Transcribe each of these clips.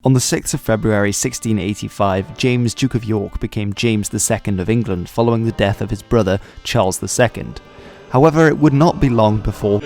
On the 6th of February 1685, James, Duke of York, became James II of England following the death of his brother Charles II. However, it would not be long before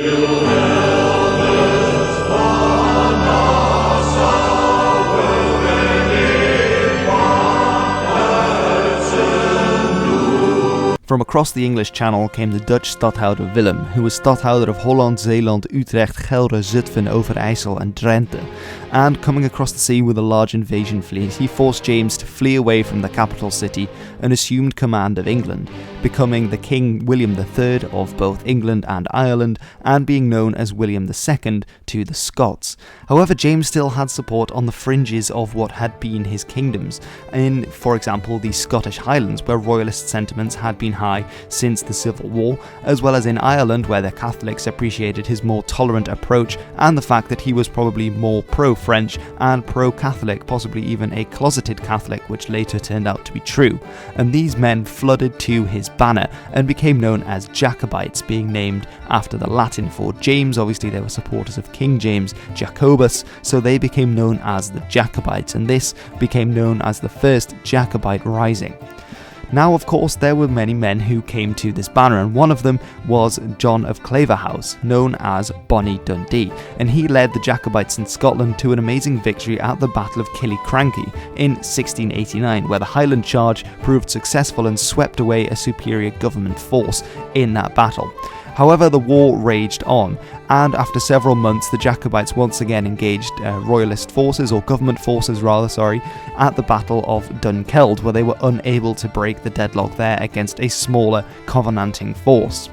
from across the English Channel came the Dutch stadhouder Willem, who was stadhouder of Holland, Zeeland, Utrecht, Gelre, Zutphen, Overijssel and Drenthe. And coming across the sea with a large invasion fleet, he forced James to flee away from the capital city and assumed command of England, becoming the King William III of both England and Ireland, and being known as William II to the Scots. However, James still had support on the fringes of what had been his kingdoms, in, for example, the Scottish Highlands, where royalist sentiments had been high since the Civil War, as well as in Ireland, where the Catholics appreciated his more tolerant approach and the fact that he was probably more pro-French and pro-Catholic, possibly even a closeted Catholic, which later turned out to be true. And these men flooded to his banner and became known as Jacobites, being named after the Latin for James. Obviously they were supporters of King James, Jacobus, so they became known as the Jacobites, and this became known as the First Jacobite Rising. Now, of course, there were many men who came to this banner, and one of them was John of Claverhouse, known as Bonnie Dundee, and he led the Jacobites in Scotland to an amazing victory at the Battle of Killiecrankie in 1689, where the Highland charge proved successful and swept away a superior government force in that battle. However, the war raged on, and after several months the Jacobites once again engaged royalist forces, or government forces rather, at the Battle of Dunkeld, where they were unable to break the deadlock there against a smaller covenanting force.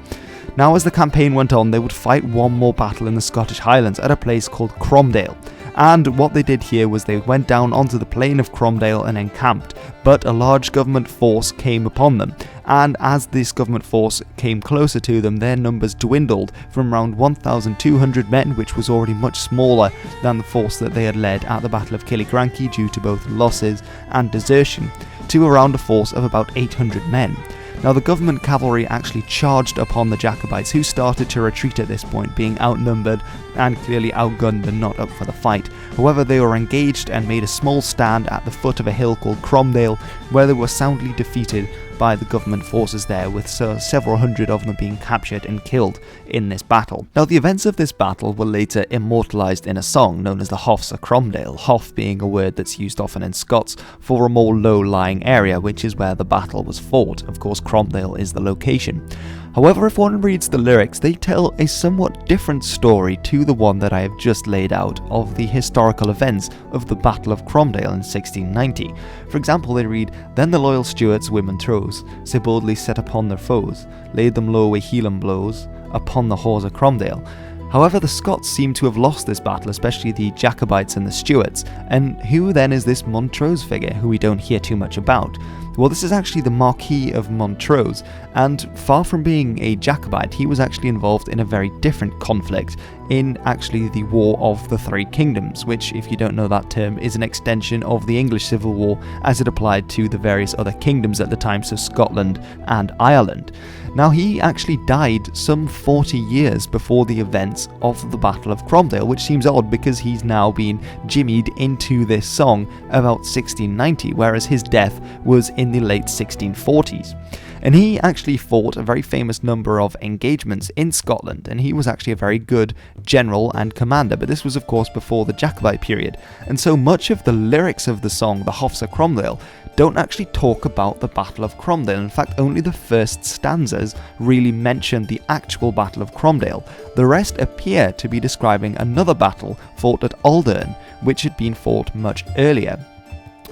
Now, as the campaign went on, they would fight one more battle in the Scottish Highlands at a place called Cromdale. And what they did here was they went down onto the plain of Cromdale and encamped, but a large government force came upon them, and as this government force came closer to them, their numbers dwindled from around 1,200 men, which was already much smaller than the force that they had led at the Battle of Killiecrankie due to both losses and desertion, to around a force of about 800 men. Now, the government cavalry actually charged upon the Jacobites, who started to retreat at this point, being outnumbered and clearly outgunned and not up for the fight. However, they were engaged and made a small stand at the foot of a hill called Cromdale, where they were soundly defeated by the government forces there, with several hundred of them being captured and killed in this battle. Now, the events of this battle were later immortalised in a song known as the Haughs of Cromdale, Hough being a word that's used often in Scots for a more low-lying area, which is where the battle was fought. Of course, Cromdale is the location. However, if one reads the lyrics, they tell a somewhat different story to the one that I have just laid out of the historical events of the Battle of Cromdale in 1690. For example, they read, "Then the loyal Stuarts women throws, so boldly set upon their foes, laid them low with Highland blows, upon the Haughs of Cromdale." However, the Scots seem to have lost this battle, especially the Jacobites and the Stuarts, and who then is this Montrose figure, who we don't hear too much about? Well, this is actually the Marquis of Montrose, and far from being a Jacobite, he was actually involved in a very different conflict, in actually the War of the Three Kingdoms, which, if you don't know that term, is an extension of the English Civil War as it applied to the various other kingdoms at the time, so Scotland and Ireland. Now, he actually died some 40 years before the events of the Battle of Cromdale, which seems odd because he's now been jimmied into this song about 1690, whereas his death was in the late 1640s. And he actually fought a very famous number of engagements in Scotland, and he was actually a very good general and commander, but this was of course before the Jacobite period, and so much of the lyrics of the song, the Haughs of Cromdale, don't actually talk about the Battle of Cromdale. In fact, only the first stanzas really mention the actual Battle of Cromdale. The rest appear to be describing another battle fought at Aldern, which had been fought much earlier.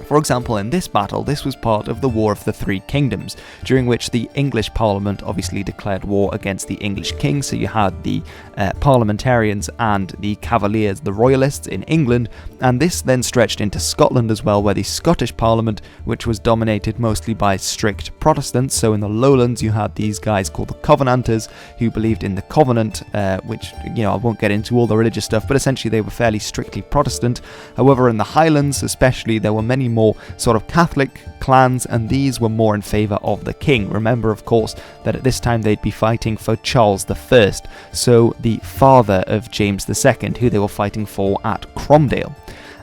For example, in this battle, this was part of the War of the Three Kingdoms, during which the English Parliament obviously declared war against the English king, so you had the parliamentarians and the Cavaliers, the royalists in England, and this then stretched into Scotland as well, where the Scottish Parliament, which was dominated mostly by strict Protestants, so in the Lowlands you had these guys called the Covenanters, who believed in the Covenant, which, I won't get into all the religious stuff, but essentially they were fairly strictly Protestant. However, in the Highlands especially, there were many more sort of Catholic clans, and these were more in favour of the king. Remember, of course, that at this time they'd be fighting for Charles I, so the father of James II, who they were fighting for at Cromdale.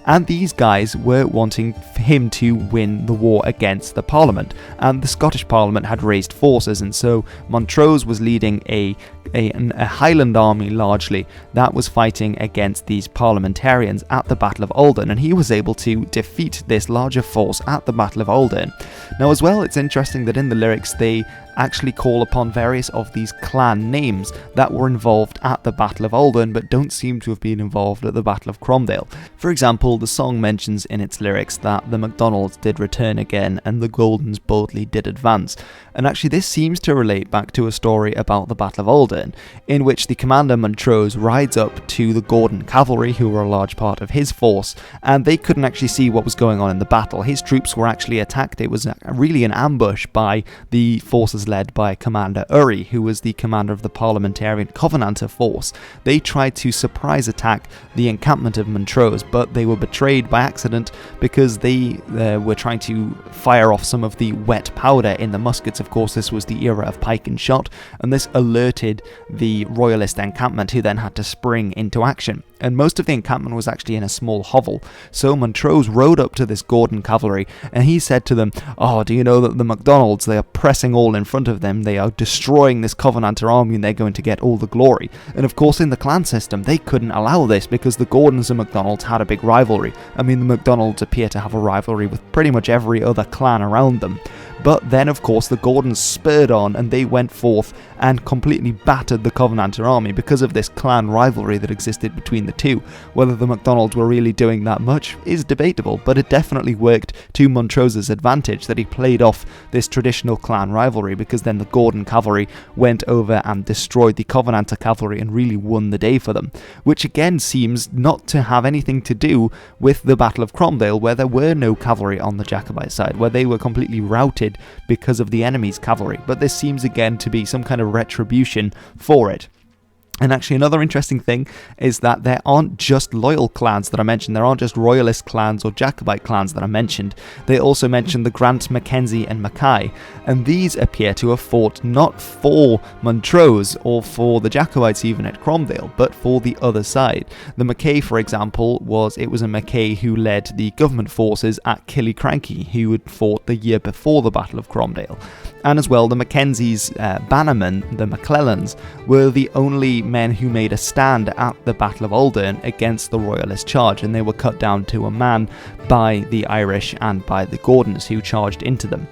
and these guys were wanting him to win the war against the Parliament, and the Scottish Parliament had raised forces, and so Montrose was leading a Highland army largely that was fighting against these parliamentarians at the Battle of Uldern, and he was able to defeat this larger force at the Battle of Uldern. Now as well, it's interesting that in the lyrics they actually call upon various of these clan names that were involved at the Battle of Uldern but don't seem to have been involved at the Battle of Cromdale. For example, the song mentions in its lyrics that the MacDonalds did return again and the Goldens boldly did advance, and actually this seems to relate back to a story about the Battle of Uldern, in which the commander Montrose rides up to the Gordon cavalry, who were a large part of his force, and they couldn't actually see what was going on in the battle. His troops were actually attacked. It was really an ambush by the forces led by Commander Urry, who was the commander of the Parliamentarian Covenanter force. They tried to surprise attack the encampment of Montrose, but they were betrayed by accident because they were trying to fire off some of the wet powder in the muskets. Of course, this was the era of pike and shot, and this alerted the royalist encampment, who then had to spring into action. And most of the encampment was actually in a small hovel. So Montrose rode up to this Gordon cavalry, and he said to them, "Oh, do you know that the MacDonalds, they are pressing all in front of them, they are destroying this Covenanter army, and they're going to get all the glory." And of course in the clan system, they couldn't allow this, because the Gordons and MacDonalds had a big rivalry. I mean, the MacDonalds appear to have a rivalry with pretty much every other clan around them. But then, of course, the Gordons spurred on, and they went forth and completely battered the Covenanter army because of this clan rivalry that existed between the two. Whether the MacDonalds were really doing that much is debatable, but it definitely worked to Montrose's advantage that he played off this traditional clan rivalry, because then the Gordon cavalry went over and destroyed the Covenanter cavalry and really won the day for them, which again seems not to have anything to do with the Battle of Cromdale, where there were no cavalry on the Jacobite side, where they were completely routed because of the enemy's cavalry. But this seems again to be some kind of retribution for it. And actually another interesting thing is that there aren't just loyal clans that are mentioned. There aren't just royalist clans or Jacobite clans that are mentioned. They also mention the Grant, Mackenzie and Mackay, and these appear to have fought not for Montrose or for the Jacobites even at Cromdale, but for the other side. The Mackay, for example, was a Mackay who led the government forces at Killiecrankie, who had fought the year before the Battle of Cromdale. And as well, the Mackenzies' bannermen, the MacLeods, were the only men who made a stand at the Battle of Uldern against the royalist charge, and they were cut down to a man by the Irish and by the Gordons, who charged into them.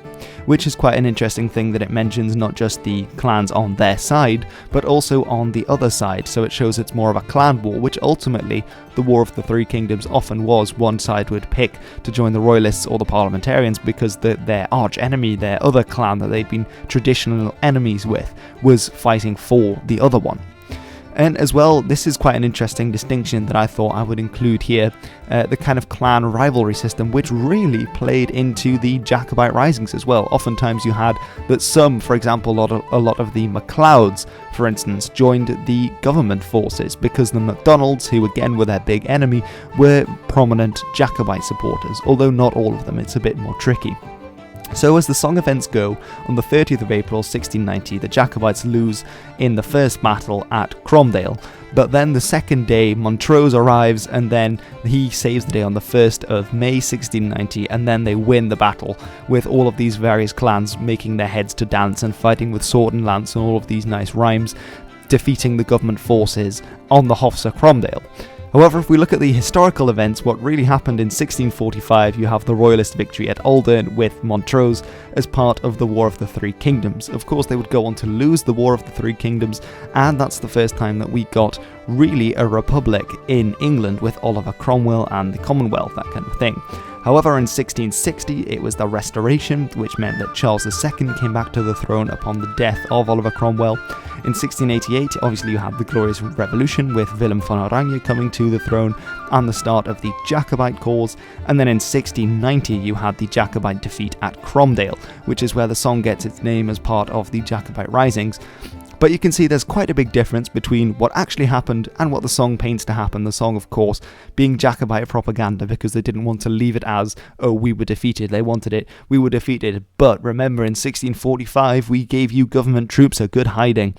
Which is quite an interesting thing, that it mentions not just the clans on their side, but also on the other side, so it shows it's more of a clan war, which ultimately the War of the Three Kingdoms often was. One side would pick to join the royalists or the parliamentarians because their arch enemy, their other clan that they'd been traditional enemies with, was fighting for the other one. And as well, this is quite an interesting distinction that I thought I would include here, the kind of clan rivalry system, which really played into the Jacobite risings as well. Oftentimes you had that some, for example, a lot of the MacLeods, for instance, joined the government forces because the MacDonalds, who again were their big enemy, were prominent Jacobite supporters, although not all of them. It's a bit more tricky. So as the song events go, on the 30th of April 1690, the Jacobites lose in the first battle at Cromdale, but then the second day Montrose arrives, and then he saves the day on the 1st of May 1690, and then they win the battle, with all of these various clans making their heads to dance and fighting with sword and lance and all of these nice rhymes, defeating the government forces on the Haughs of Cromdale. However, if we look at the historical events, what really happened in 1645, you have the royalist victory at Uldern with Montrose as part of the War of the Three Kingdoms. Of course, they would go on to lose the War of the Three Kingdoms, and that's the first time that we got really a republic in England with Oliver Cromwell and the Commonwealth, that kind of thing. However, in 1660, it was the Restoration, which meant that Charles II came back to the throne upon the death of Oliver Cromwell. In 1688, obviously you had the Glorious Revolution with Willem von Oranje coming to the throne and the start of the Jacobite cause. And then in 1690, you had the Jacobite defeat at Cromdale, which is where the song gets its name as part of the Jacobite Risings. But you can see there's quite a big difference between what actually happened and what the song paints to happen. The song, of course, being Jacobite propaganda, because they didn't want to leave it as, oh, we were defeated. They wanted it, we were defeated. But remember, in 1645, we gave you government troops a good hiding.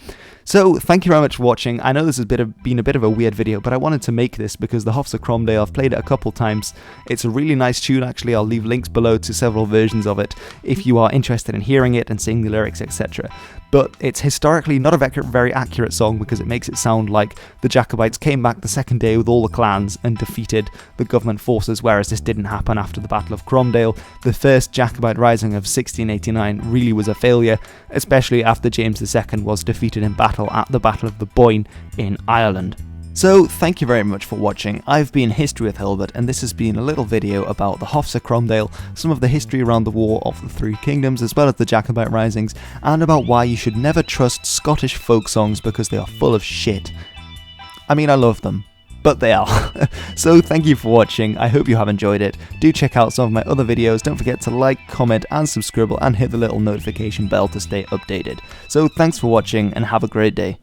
So, thank you very much for watching. I know this has been a bit of a weird video, but I wanted to make this because the Haughs of Cromdale, I've played it a couple times. It's a really nice tune, actually. I'll leave links below to several versions of it if you are interested in hearing it and seeing the lyrics, etc. But it's historically not a very accurate song because it makes it sound like the Jacobites came back the second day with all the clans and defeated the government forces, whereas this didn't happen after the Battle of Cromdale. The First Jacobite Rising of 1689 really was a failure, especially after James II was defeated in battle at the Battle of the Boyne in Ireland. So, thank you very much for watching. I've been History with Hilbert, and this has been a little video about the Haughs of Cromdale, some of the history around the War of the Three Kingdoms, as well as the Jacobite Risings, and about why you should never trust Scottish folk songs because they are full of shit. I mean, I love them, but they are. So, thank you for watching. I hope you have enjoyed it. Do check out some of my other videos. Don't forget to like, comment, and subscribe, and hit the little notification bell to stay updated. So, thanks for watching, and have a great day.